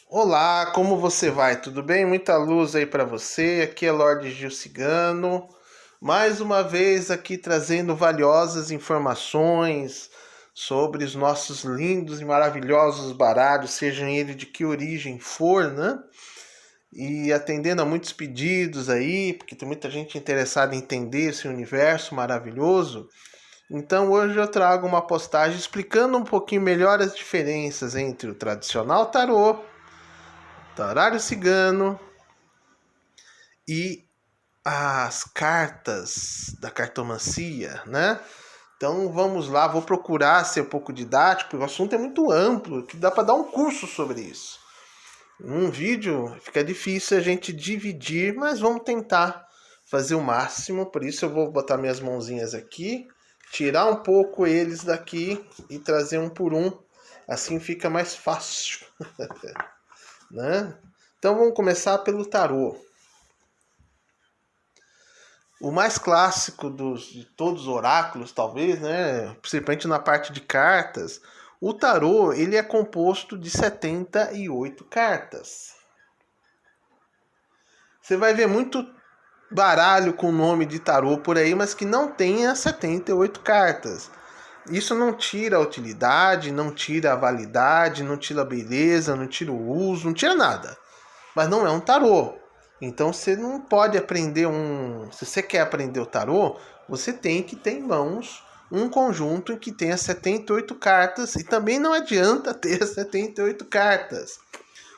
Olá, como você vai? Tudo bem? Muita luz aí para você. Aqui é Lorde Gil Cigano. Mais uma vez aqui trazendo valiosas informações sobre os nossos lindos e maravilhosos baralhos, sejam eles de que origem for, né? E atendendo a muitos pedidos aí, porque tem muita gente interessada em entender esse universo maravilhoso. Então hoje eu trago uma postagem explicando um pouquinho melhor as diferenças entre o tradicional tarô, Tarário Cigano e as cartas da cartomancia, né? Então vamos lá, vou procurar ser um pouco didático, porque o assunto é muito amplo, que dá para dar um curso sobre isso. Num vídeo fica difícil a gente dividir, mas vamos tentar fazer o máximo. Por isso eu vou botar minhas mãozinhas aqui, tirar um pouco eles daqui e trazer um por um. Assim fica mais fácil, né? Então vamos começar pelo tarô. O mais clássico de todos os oráculos, talvez, né? Principalmente na parte de cartas, o tarô ele é composto de 78 cartas. Você vai ver muito baralho com nome de tarô por aí, mas que não tenha 78 cartas. Isso não tira a utilidade, não tira a validade, não tira a beleza, não tira o uso, não tira nada. Mas não é um tarô. Então você não pode aprender um. Se você quer aprender o tarô, você tem que ter em mãos um conjunto em que tenha 78 cartas. E também não adianta ter 78 cartas.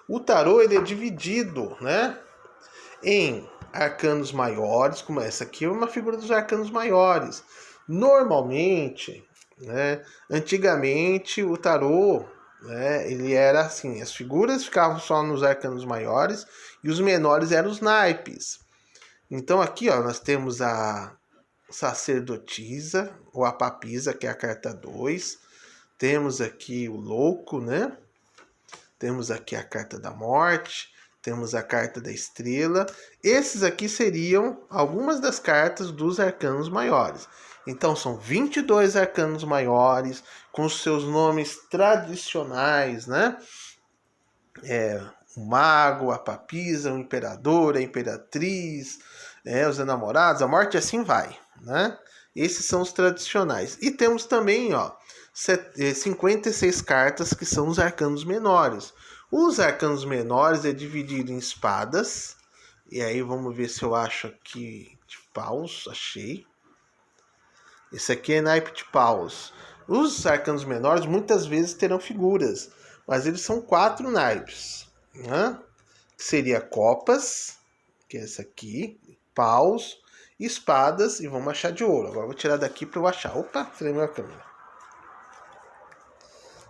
O tarô ele é dividido, né, em arcanos maiores, como essa aqui é uma figura dos arcanos maiores. Normalmente, né, antigamente o tarô, né, ele era assim, as figuras ficavam só nos arcanos maiores e os menores eram os naipes. Então aqui ó, nós temos a sacerdotisa ou a papisa, que é a carta 2. Temos aqui o louco, né? Temos aqui a carta da morte, temos a carta da estrela. Esses aqui seriam algumas das cartas dos arcanos maiores. Então são 22 arcanos maiores, com os seus nomes tradicionais, né? O mago, a papisa, o imperador, a imperatriz, os enamorados, a morte, e assim vai, né? Esses são os tradicionais. E temos também, ó, 56 cartas que são os arcanos menores. Os arcanos menores é dividido em espadas. E aí vamos ver se eu acho aqui de paus. Achei. Esse aqui é naipe de paus. Os arcanos menores muitas vezes terão figuras, mas eles são 4 naipes, né? Que seria copas, que é essa aqui, paus, espadas e vamos achar de ouro. Agora eu vou tirar daqui para eu achar. Opa, tremeu a câmera.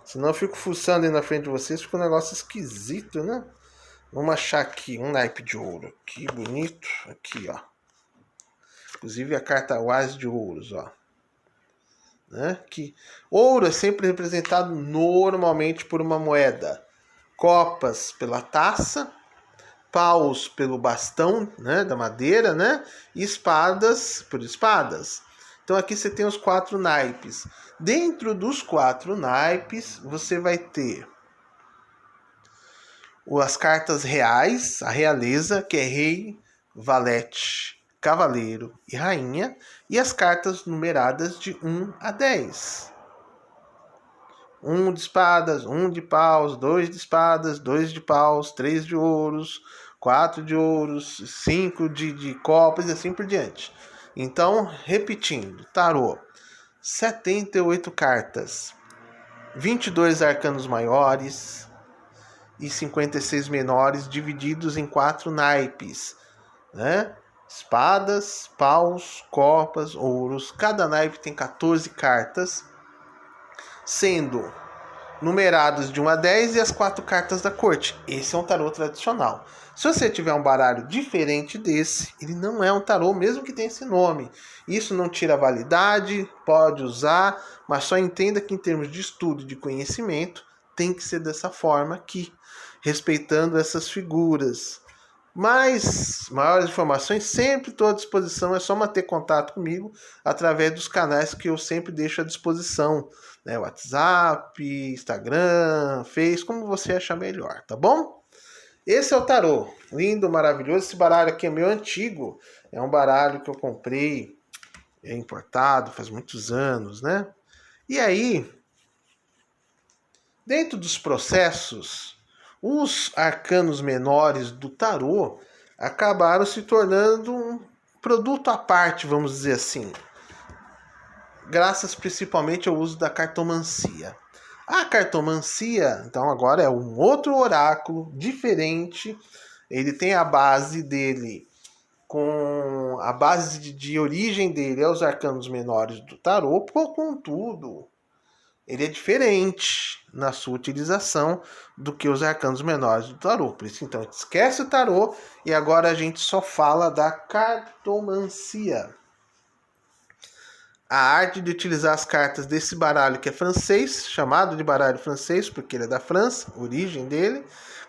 Senão eu fico fuçando aí na frente de vocês, fica um negócio esquisito, né? Vamos achar aqui um naipe de ouro. Que bonito. Aqui, ó. Inclusive a carta As de Ouros, ó. Né? Que ouro é sempre representado normalmente por uma moeda. Copas pela taça. Paus pelo bastão, né? Da madeira, né? E espadas por espadas. Então aqui você tem os 4 naipes. Dentro dos 4 naipes, você vai ter as cartas reais, a realeza, que é rei, valete, cavaleiro e rainha, e as cartas numeradas de 1 a 10. 1 de espadas, 1 de paus, 2 de espadas, 2 de paus, 3 de ouros, 4 de ouros, 5 de copas e assim por diante. Então, repetindo, tarô, 78 cartas, 22 arcanos maiores e 56 menores, divididos em 4 naipes, né? Espadas, paus, copas, ouros. Cada naipe tem 14 cartas, sendo numerados de 1 a 10 e as 4 cartas da corte. Esse é um tarô tradicional. Se você tiver um baralho diferente desse, ele não é um tarô, mesmo que tenha esse nome. Isso não tira a validade, pode usar, mas só entenda que em termos de estudo e de conhecimento, tem que ser dessa forma aqui, respeitando essas figuras. Maiores informações, sempre estou à disposição, é só manter contato comigo através dos canais que eu sempre deixo à disposição, né? WhatsApp, Instagram, Face, como você achar melhor, tá bom? Esse é o tarô, lindo, maravilhoso. Esse baralho aqui é meu antigo, é um baralho que eu comprei, é importado, faz muitos anos, né? E aí, dentro dos processos, os arcanos menores do tarô acabaram se tornando um produto à parte, vamos dizer assim, graças principalmente ao uso da cartomancia. A cartomancia, então, agora é um outro oráculo diferente. Ele tem a base dele, com a base de origem dele é os arcanos menores do tarô, contudo, ele é diferente na sua utilização do que os arcanos menores do tarô. Por isso, então, esquece o tarô e agora a gente só fala da cartomancia. A arte de utilizar as cartas desse baralho que é francês, chamado de baralho francês porque ele é da França, origem dele,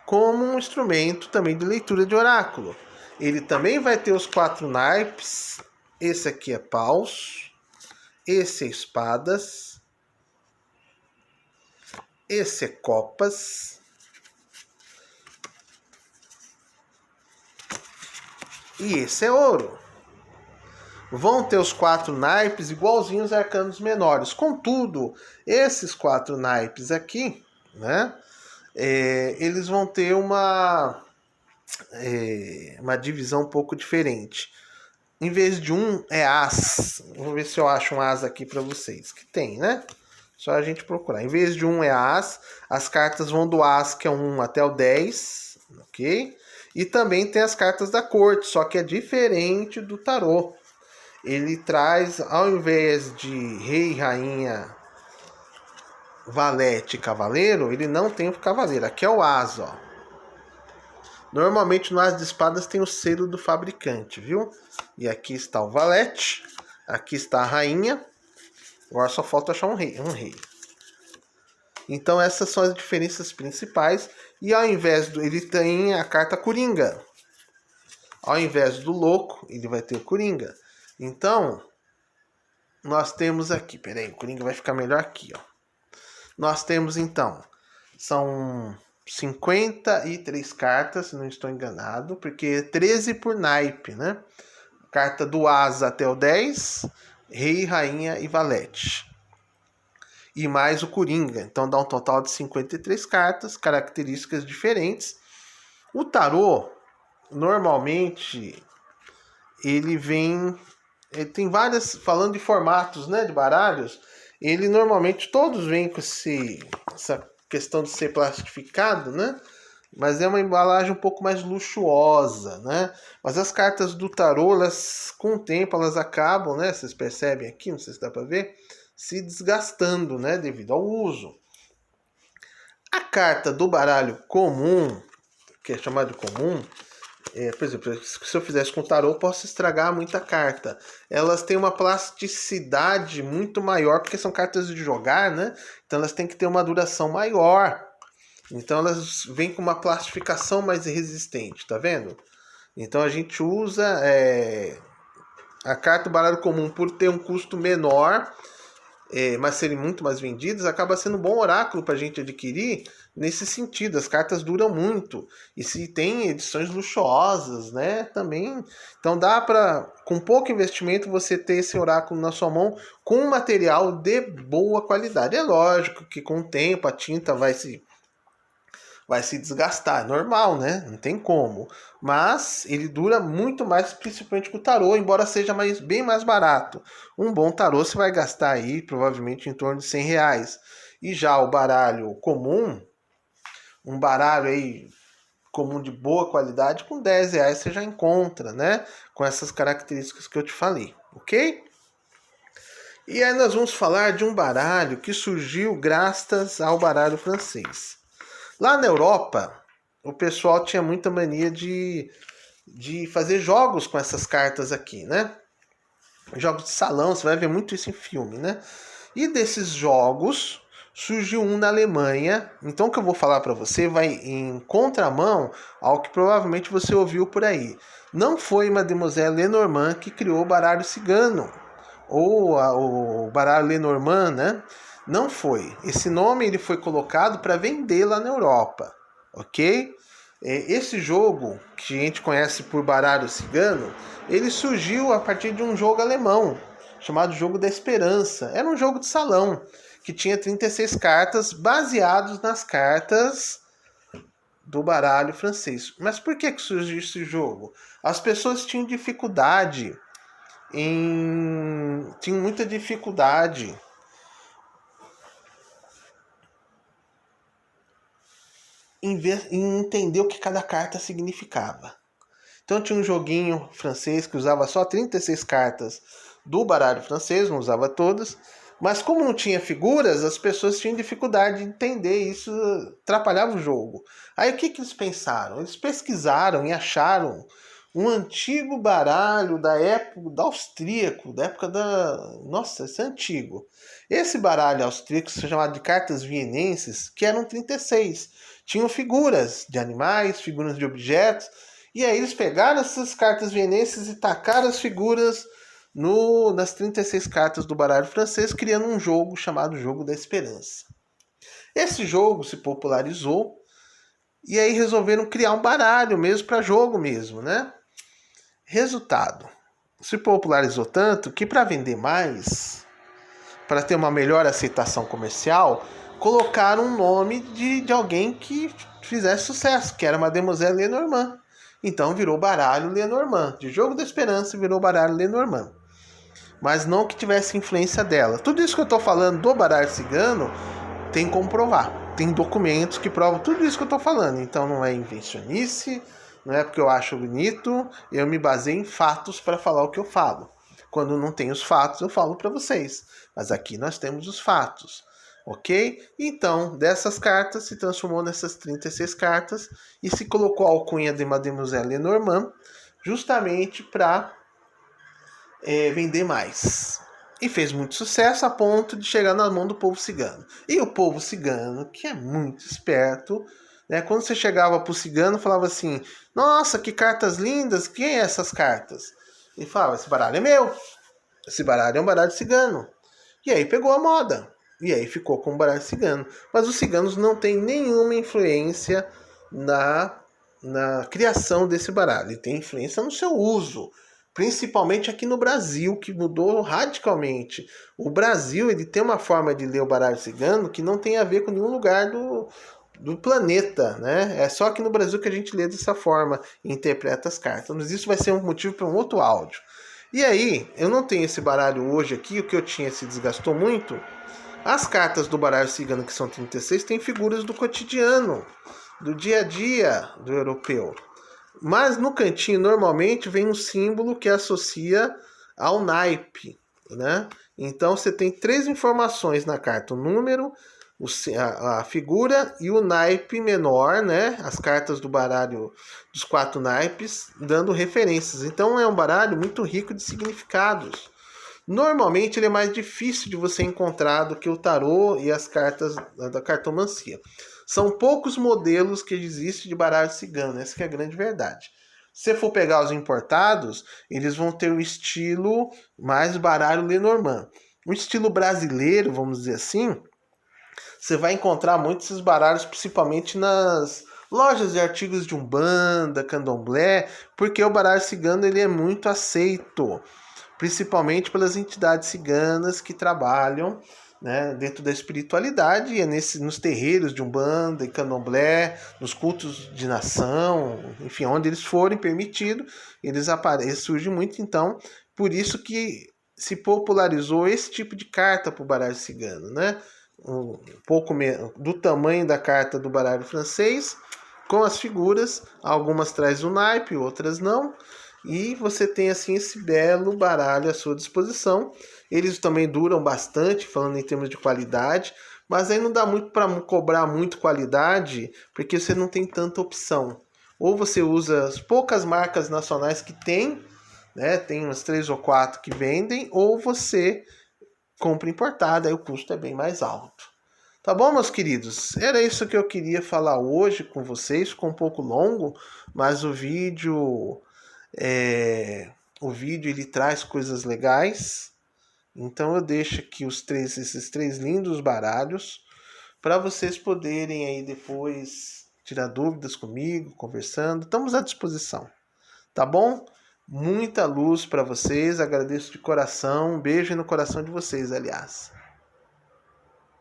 como um instrumento também de leitura de oráculo. Ele também vai ter os 4 naipes. Esse aqui é paus, esse é espadas, esse é copas, e esse é ouro. Vão ter os 4 naipes igualzinhos aos arcanos menores. Contudo, esses 4 naipes aqui, né, eles vão ter uma divisão um pouco diferente. Em vez de um, é as. Vou ver se eu acho um as aqui para vocês. Que tem, né? Só a gente procurar. Em vez de um é as cartas vão do as, que é 1 até o 10, ok? E também tem as cartas da corte, só que é diferente do tarô. Ele traz, ao invés de rei, rainha, valete e cavaleiro, ele não tem o cavaleiro. Aqui é o as, ó. Normalmente no as de espadas tem o selo do fabricante, viu? E aqui está o valete, aqui está a rainha. Agora só falta achar um rei. Então essas são as diferenças principais. E ao invés do... ele tem a carta Coringa. Ao invés do louco, ele vai ter o Coringa. Então, nós temos aqui... Peraí, o Coringa vai ficar melhor aqui, ó. Nós temos, então... São 53 cartas, se não estou enganado. Porque 13 por naipe, né? Carta do as até o 10... Rei, rainha e valete. E mais o Coringa. Então dá um total de 53 cartas, características diferentes. O tarô, normalmente, ele tem várias, falando de formatos, né, de baralhos, ele normalmente, todos vêm com essa questão de ser plastificado, né? Mas é uma embalagem um pouco mais luxuosa, né? Mas as cartas do tarô, elas, com o tempo, elas acabam, né? Vocês percebem aqui, não sei se dá para ver, se desgastando, né? Devido ao uso. A carta do baralho comum, que é chamado de comum, por exemplo, se eu fizesse com o tarô, eu posso estragar muita carta. Elas têm uma plasticidade muito maior, porque são cartas de jogar, né? Então elas têm que ter uma duração maior. Então elas vêm com uma plastificação mais resistente, tá vendo? Então a gente usa a carta do baralho comum por ter um custo menor, mas serem muito mais vendidas, acaba sendo um bom oráculo para a gente adquirir nesse sentido. As cartas duram muito. E se tem edições luxuosas, né? Também. Então dá para, com pouco investimento, você ter esse oráculo na sua mão com um material de boa qualidade. É lógico que com o tempo a tinta vai se desgastar, é normal, né? Não tem como. Mas ele dura muito mais, principalmente com o tarô, embora seja bem mais barato. Um bom tarô você vai gastar aí provavelmente em torno de R$100. E já o baralho comum, um baralho aí comum de boa qualidade, com R$10 você já encontra, né? Com essas características que eu te falei, ok? E aí nós vamos falar de um baralho que surgiu graças ao baralho francês. Lá na Europa, o pessoal tinha muita mania de fazer jogos com essas cartas aqui, né? Jogos de salão, você vai ver muito isso em filme, né? E desses jogos surgiu um na Alemanha. Então o que eu vou falar para você vai em contramão ao que provavelmente você ouviu por aí. Não foi Mademoiselle Lenormand que criou o baralho cigano, ou o baralho Lenormand, né? Não foi. Esse nome ele foi colocado para vender lá na Europa, ok? Esse jogo, que a gente conhece por baralho cigano, ele surgiu a partir de um jogo alemão, chamado Jogo da Esperança. Era um jogo de salão, que tinha 36 cartas, baseados nas cartas do baralho francês. Mas por que surgiu esse jogo? As pessoas tinham muita dificuldade em entender o que cada carta significava. Então tinha um joguinho francês que usava só 36 cartas do baralho francês, não usava todas, mas como não tinha figuras, as pessoas tinham dificuldade de entender, isso atrapalhava o jogo. Aí o que eles pensaram? Eles pesquisaram e acharam um antigo baralho da época do austríaco, da época da... Nossa, esse é antigo. Esse baralho austríaco, chamado de cartas vienenses, que eram 36. Tinham figuras de animais, figuras de objetos, e aí eles pegaram essas cartas vienenses e tacaram as figuras nas 36 cartas do baralho francês, criando um jogo chamado Jogo da Esperança. Esse jogo se popularizou e aí resolveram criar um baralho mesmo para jogo mesmo, né? Resultado, se popularizou tanto que para vender mais, para ter uma melhor aceitação comercial, colocaram um nome de alguém que fizesse sucesso, que era Mademoiselle Lenormand. Então virou baralho Lenormand. De Jogo da Esperança virou baralho Lenormand. Mas não que tivesse influência dela. Tudo isso que eu estou falando do baralho cigano tem como provar. Tem documentos que provam tudo isso que eu estou falando. Então não é invencionice, não é porque eu acho bonito. Eu me baseio em fatos para falar o que eu falo. Quando não tem os fatos, eu falo para vocês. Mas aqui nós temos os fatos. Ok? Então, dessas cartas se transformou nessas 36 cartas e se colocou a alcunha de Mademoiselle Lenormand justamente para vender mais. E fez muito sucesso a ponto de chegar na mão do povo cigano. E o povo cigano, que é muito esperto, né, quando você chegava para o cigano, falava assim: nossa, que cartas lindas, quem é essas cartas? Ele falava: esse baralho é meu, esse baralho é um baralho cigano. E aí pegou a moda. E aí ficou com o baralho cigano. Mas os ciganos não têm nenhuma influência na criação desse baralho. Ele tem influência no seu uso. Principalmente aqui no Brasil, que mudou radicalmente. O Brasil ele tem uma forma de ler o baralho cigano que não tem a ver com nenhum lugar do planeta, né? É só aqui no Brasil que a gente lê dessa forma e interpreta as cartas. Mas isso vai ser um motivo para um outro áudio. E aí, eu não tenho esse baralho hoje aqui, o que eu tinha se desgastou muito. As cartas do baralho cigano, que são 36, têm figuras do cotidiano, do dia a dia do europeu. Mas no cantinho, normalmente, vem um símbolo que associa ao naipe, né? Então, você tem 3 informações na carta: o número, a figura e o naipe menor, né? As cartas do baralho dos 4 naipes, dando referências. Então, é um baralho muito rico de significados. Normalmente ele é mais difícil de você encontrar do que o tarô e as cartas da cartomancia. São poucos modelos que existem de baralho cigano, essa que é a grande verdade. Se você for pegar os importados, eles vão ter o estilo mais baralho Lenormand. O estilo brasileiro, vamos dizer assim, você vai encontrar muitos desses baralhos, principalmente nas lojas de artigos de umbanda, candomblé, porque o baralho cigano ele é muito aceito, principalmente pelas entidades ciganas que trabalham, né, dentro da espiritualidade, e é nos terreiros de umbanda e candomblé, nos cultos de nação, enfim, onde eles forem permitidos, eles surgem muito. Então, por isso que se popularizou esse tipo de carta para o baralho cigano, né? Um pouco do tamanho da carta do baralho francês, com as figuras, algumas traz o naipe, outras não. E você tem assim esse belo baralho à sua disposição. Eles também duram bastante, falando em termos de qualidade, mas aí não dá muito para cobrar muito qualidade, porque você não tem tanta opção. Ou você usa as poucas marcas nacionais que tem, né? Tem umas 3 ou 4 que vendem, ou você compra importada, aí o custo é bem mais alto. Tá bom, meus queridos? Era isso que eu queria falar hoje com vocês. Ficou um pouco longo, mas é, o vídeo ele traz coisas legais. Então eu deixo aqui esses três lindos baralhos para vocês poderem aí depois tirar dúvidas comigo, conversando. Estamos à disposição, tá bom? Muita luz para vocês. Agradeço de coração. Um beijo no coração de vocês, aliás.